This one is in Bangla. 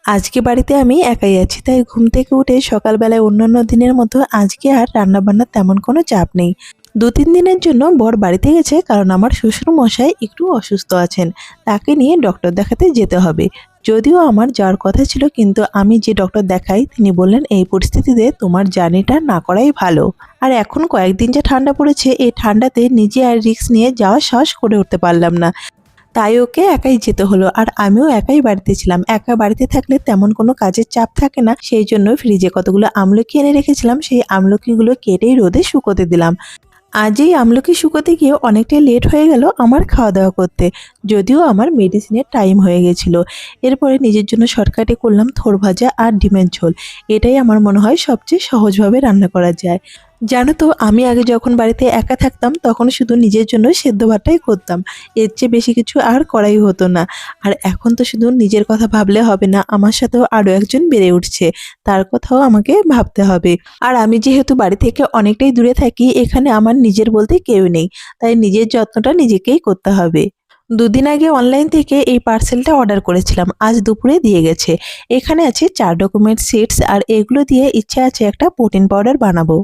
আজকে বাড়িতে আমি একাই আছি, তাই ঘুম থেকে উঠে সকালবেলায় অন্যান্য দিনের মতো আজকে আর রান্নাবান্নার তেমন কোনো চাপ নেই। ২-৩ দিনের জন্য বর বাড়িতে গেছে, কারণ আমার শ্বশুর মশাই একটু অসুস্থ আছেন। তাকে নিয়ে ডক্টর দেখাতে যেতে হবে। যদিও আমার যাওয়ার কথা ছিল, কিন্তু আমি যে ডক্টর দেখাই তিনি বললেন এই পরিস্থিতিতে তোমার জার্নিটা না করাই ভালো। আর এখন কয়েকদিন যা ঠান্ডা পড়েছে, এই ঠান্ডাতে নিজে আর রিস্ক নিয়ে যাওয়ার সাহস করে উঠতে পারলাম না। তাই ওকে একাই যেতে হলো। আর আমিও একাই বাড়িতে ছিলাম। একা বাড়িতে থাকলে তেমন কোনো কাজের চাপ থাকে না। সেই জন্য ফ্রিজে কতগুলো আমলকি এনে রেখেছিলাম। সেই আমলকিগুলো কেটেই রোদে শুকোতে দিলাম। আজ এই আমলকি শুকোতে গিয়ে অনেকটাই লেট হয়ে গেল আমার খাওয়া-দাওয়া করতে। যদিও আমার মেডিসিনের টাইম হয়ে গেছিল। এরপরে নিজের জন্য শর্টকাটে করলাম থোড় ভাজা আর ডিমের ঝোল। এটাই আমার মনে হয় সবচেয়ে সহজভাবে রান্না করা যায়। জানো তো, আমি আগে যখন বাড়িতে একা থাকতাম তখন শুধু নিজের জন্য সেদ্ধ ভাতটাই করতাম। এর চেয়ে বেশি কিছু আর করাই হতো না। আর এখন তো শুধু নিজের কথা ভাবলে হবে না, আমার সাথেও আরও একজন বেড়ে উঠছে। তার কথাও আমাকে ভাবতে হবে। আর আমি যেহেতু বাড়ি থেকে অনেকটাই দূরে থাকি, এখানে আমার নিজের বলতে কেউ নেই। তাই নিজের যত্নটা নিজেকেই করতে হবে। ২ দিন আগে অনলাইন থেকে এই পার্সেলটা অর্ডার করেছিলাম। আজ দুপুরে দিয়ে গেছে। এখানে আছে ৪ রকমের সিডস, আর এগুলো দিয়ে ইচ্ছে আছে একটা প্রোটিন পাউডার বানাবো।